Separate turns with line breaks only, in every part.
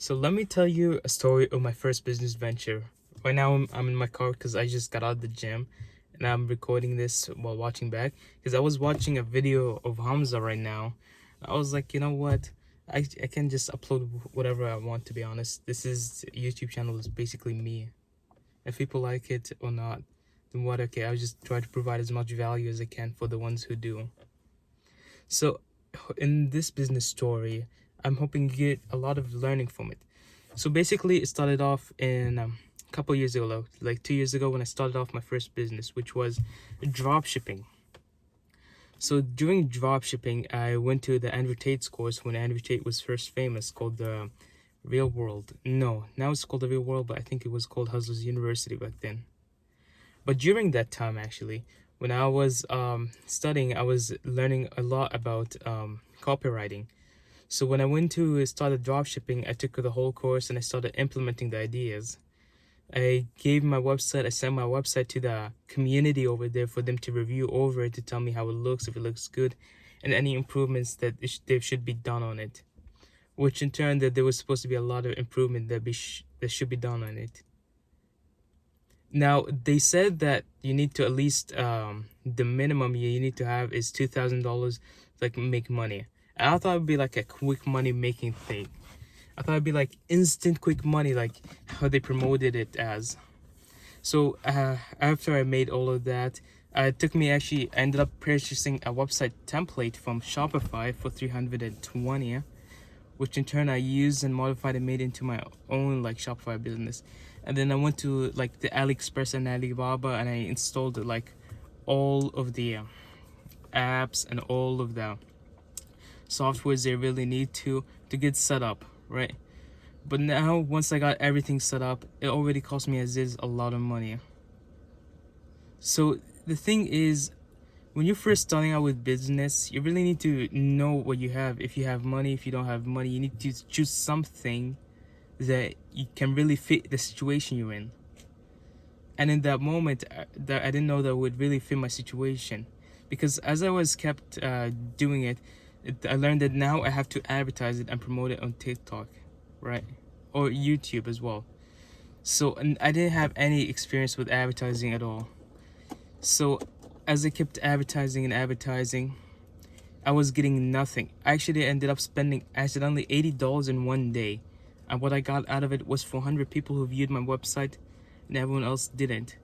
So let me tell you a story of my first business venture. Right now I'm in my car because I just got out of the gym and I'm recording this while watching back because I was watching a video of Hamza right now. I was like, you know what? I can just upload whatever I want, to be honest. This is YouTube channel is basically me. If people like it or not, then what, okay, I'll just try to provide as much value as I can for the ones who do. So in this business story, I'm hoping you get a lot of learning from it. So basically, it started off in a couple years ago, like 2 years ago, when I started off my first business, which was drop shipping. So during drop shipping, I went to the Andrew Tate's course when Andrew Tate was first famous, called the Real World. No, now it's called the Real World, but I think it was called Hustlers University back then. But during that time, actually, when I was studying, I was learning a lot about copywriting. So when I went to start drop shipping, I took the whole course and I started implementing the ideas. I gave my website, I sent my website to the community over there for them to review over it, to tell me how it looks, if it looks good, and any improvements that there should be done on it. Which in turn, that there was supposed to be a lot of improvement that should be done on it. Now they said that you need to at least the minimum you need to have is $2,000 like make money. And I thought it'd be like a quick money making thing. I thought it'd be like instant quick money, like how they promoted it as. So after I made all of that, it took me actually. I ended up purchasing a website template from Shopify for 320, which in turn I used and modified and made into my own like Shopify business. And then I went to like the AliExpress and Alibaba and I installed like all of the apps and all of the softwares they really need to get set up, right? But now once I got everything set up, it already cost me as is a lot of money. So the thing is, when you're first starting out with business, you really need to know what you have. If you have money, if you don't have money, you need to choose something that you can really fit the situation you're in. And in that moment, that I didn't know that would really fit my situation, because as I was kept doing it, I learned that now I have to advertise it and promote it on TikTok, right, or YouTube as well. So and I didn't have any experience with advertising at all. So as I kept advertising and advertising, I was getting nothing. I actually ended up spending accidentally $80 in one day. And what I got out of it was 400 people who viewed my website and everyone else didn't.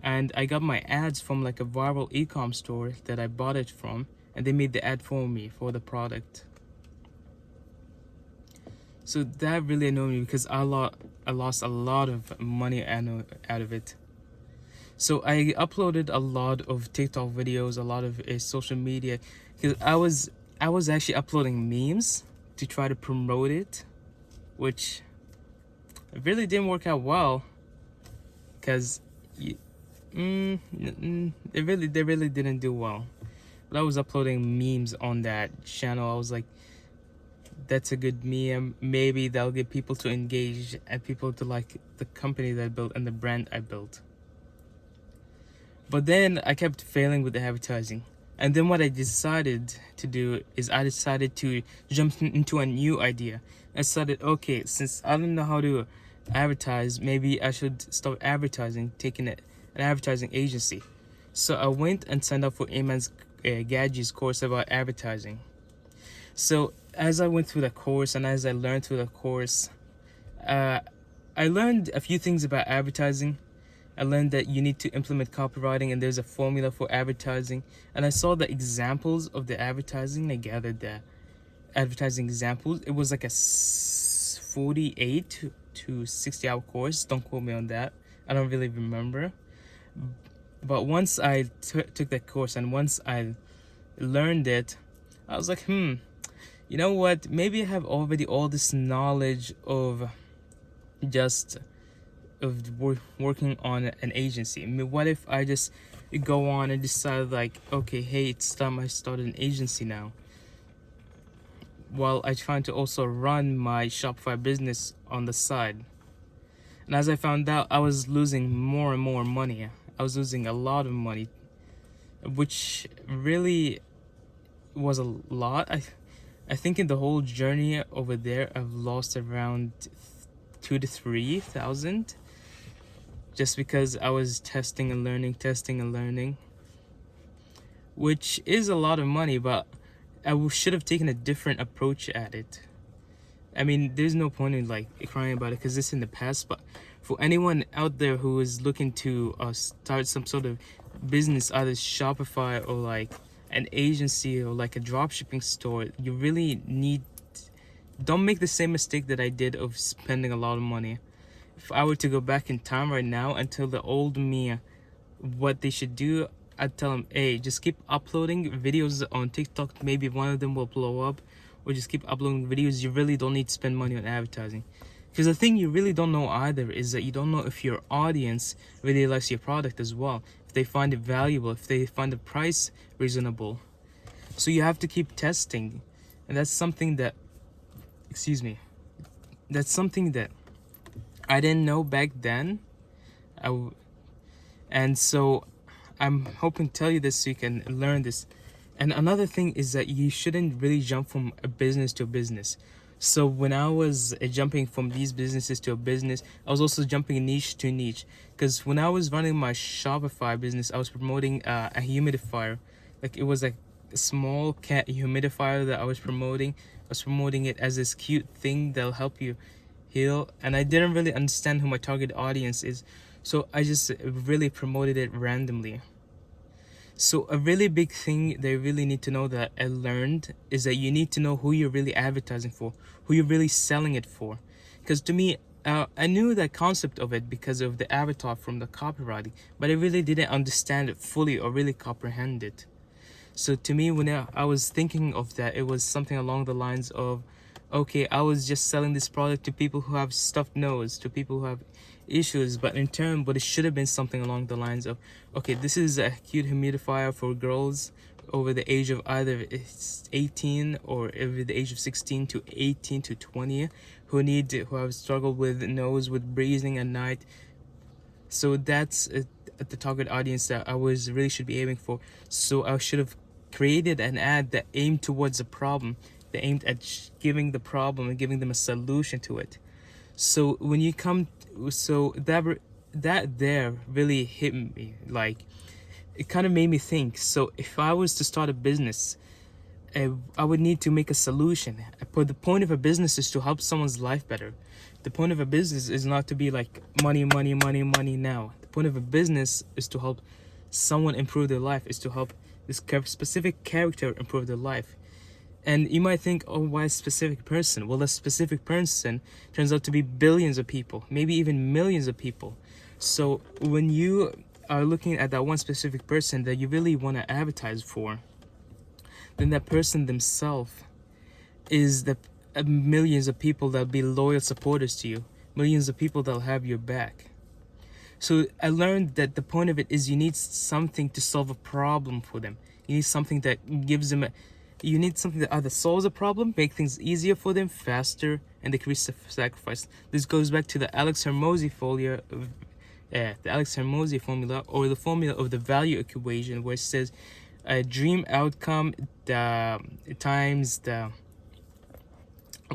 And I got my ads from like a viral e-com store that I bought it from, and they made the ad for me for the product. So that really annoyed me because I lost a lot of money out of it. So I uploaded a lot of TikTok videos, a lot of social media, because I was actually uploading memes to try to promote it, which really didn't work out well, because they really didn't do well. But I was uploading memes on that channel. I was like, that's a good meme. Maybe that'll get people to engage and people to like the company that I built and the brand I built. But then I kept failing with the advertising. And then what I decided to do is I decided to jump into a new idea. I decided, okay, since I don't know how to advertise, maybe I should start advertising, taking an advertising agency. So I went and signed up for Ayman's Gadget's course about advertising. So as I went through the course and as I learned through the course, I learned a few things about advertising. I learned that you need to implement copywriting and there's a formula for advertising. And I saw the examples of the advertising. I gathered the advertising examples. It was like a 48 to 60 hour course. Don't quote me on that. I don't really remember. But once I took that course and once I learned it, I was like, you know what? Maybe I have already all this knowledge of just working on an agency. I mean, what if I just go on and decide like, okay, hey, it's time I start an agency now, while I try to also run my Shopify business on the side. And as I found out, I was losing more and more money. I was losing a lot of money, which really was a lot. I think in the whole journey over there, I've lost around 2 to 3 thousand, just because I was testing and learning, which is a lot of money, but should have taken a different approach at it. I mean, there's no point in like crying about it because it's in the past. But for anyone out there who is looking to start some sort of business, either Shopify or like an agency or like a dropshipping store, you really need. Don't make the same mistake that I did of spending a lot of money. If I were to go back in time right now and tell the old me what they should do, I'd tell them, hey, just keep uploading videos on TikTok. Maybe one of them will blow up, or just keep uploading videos. You really don't need to spend money on advertising. Because the thing you really don't know either is that you don't know if your audience really likes your product as well, if they find it valuable, if they find the price reasonable. So you have to keep testing. And that's something that, that's something that I didn't know back then. And so I'm hoping to tell you this so you can learn this. And another thing is that you shouldn't really jump from a business to a business. So when I was jumping from these businesses to a business, I was also jumping niche to niche. Because when I was running my Shopify business, I was promoting a humidifier. Like it was like a small cat humidifier that I was promoting. I was promoting it as this cute thing that'll help you heal. And I didn't really understand who my target audience is. So I just really promoted it randomly. So a really big thing they really need to know that I learned is that you need to know who you're really advertising for, who you're really selling it for. Because to me, I knew the concept of it because of the avatar from the copywriting, but I really didn't understand it fully or really comprehend it. So to me, when I was thinking of that, it was something along the lines of, okay, I was just selling this product to people who have stuffed nose, to people who have issues, but in turn, but it should have been something along the lines of, okay, this is a cute humidifier for girls over the age of either 18 or over the age of 16 to 18 to 20 who have struggled with nose, with breathing at night. So that's the target audience that I was really should be aiming for. So I should have created an ad that aimed towards a problem, that aimed at giving the problem and giving them a solution to it. So when you come, so that there really hit me. Like it kind of made me think. So if I was to start a business, I would need to make a solution. But the point of a business is to help someone's life better. The point of a business is not to be like money, money, money, money now. The point of a business is to help someone improve their life, is to help this specific character improve their life. And you might think, oh, why a specific person? Well, a specific person turns out to be billions of people, maybe even millions of people. So when you are looking at that one specific person that you really want to advertise for, then that person themselves is the millions of people that'll be loyal supporters to you, millions of people that'll have your back. So I learned that the point of it is you need something to solve a problem for them. You need something that gives them you need something that either solves a problem, make things easier for them, faster, and decrease the sacrifice. This goes back to the Alex Hormozi formula, or the formula of the value equation, where it says a dream outcome times the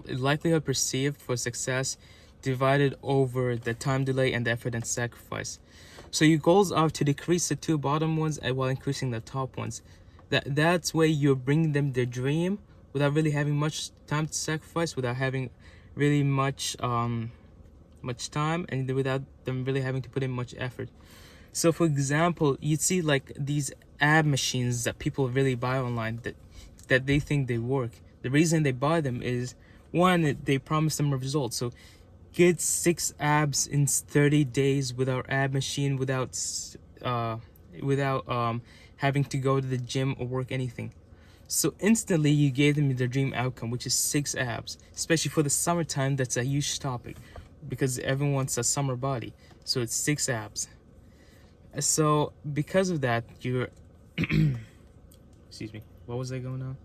likelihood perceived for success divided over the time delay and the effort and sacrifice. So your goals are to decrease the two bottom ones while increasing the top ones. That's where you're bringing them their dream without really having much time to sacrifice, without having really much time, and without them really having to put in much effort. So for example, you'd see like these ad machines that people really buy online that they think they work. The reason they buy them is, one, they promise them a result. So get 6 abs in 30 days with our ad machine without having to go to the gym or work anything. So instantly you gave them their dream outcome, which is 6 abs, especially for the summertime. That's a huge topic because everyone wants a summer body. So it's 6 abs. So because of that, you're excuse me, what was I going on?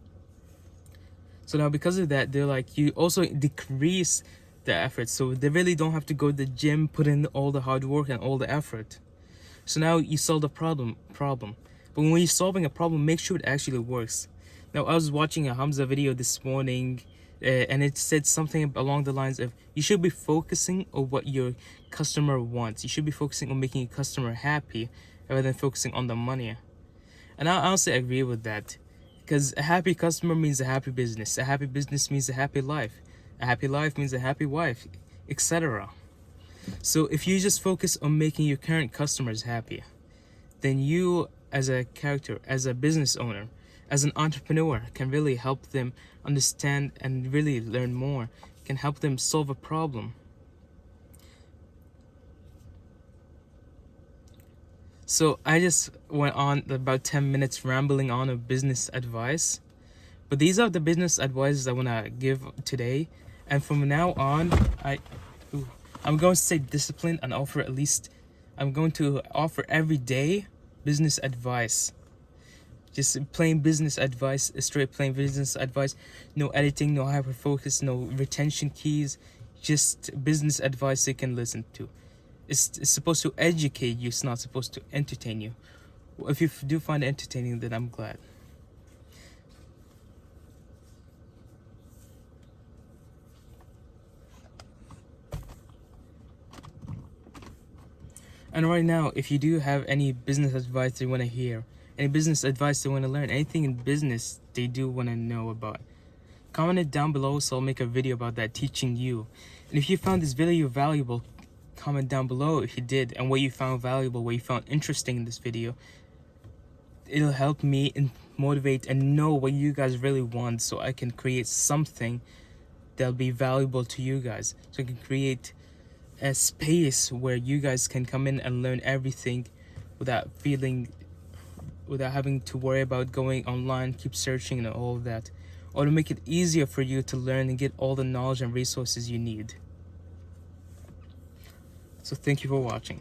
So now because of that, they're like, you also decrease the effort, so they really don't have to go to the gym, put in all the hard work and all the effort. So now you solve the problem. But when you're solving a problem, make sure it actually works. Now, I was watching a Hamza video this morning, and it said something along the lines of you should be focusing on what your customer wants. You should be focusing on making your customer happy rather than focusing on the money. And I honestly agree with that, because a happy customer means a happy business. A happy business means a happy life. A happy life means a happy wife, etc. So if you just focus on making your current customers happy, then you as a character, as a business owner, as an entrepreneur can really help them understand and really learn more, can help them solve a problem. So I just went on about 10 minutes rambling on of business advice. But these are the business advices I want to give today. And from now on, I'm going to stay disciplined and I'm going to offer every day business advice. Just plain business advice, straight plain business advice. No editing, no hyper focus, no retention keys. Just business advice you can listen to. It's supposed to educate you, it's not supposed to entertain you. If you do find it entertaining, then I'm glad. And right now, if you do have any business advice you want to hear, any business advice you want to learn, anything in business they do want to know about, comment it down below so I'll make a video about that teaching you. And if you found this video valuable, comment down below if you did and what you found valuable, what you found interesting in this video. It'll help me and motivate and know what you guys really want so I can create something that'll be valuable to you guys. So I can create a space where you guys can come in and learn everything without having to worry about going online, keep searching and all of that, or to make it easier for you to learn and get all the knowledge and resources you need. So thank you for watching.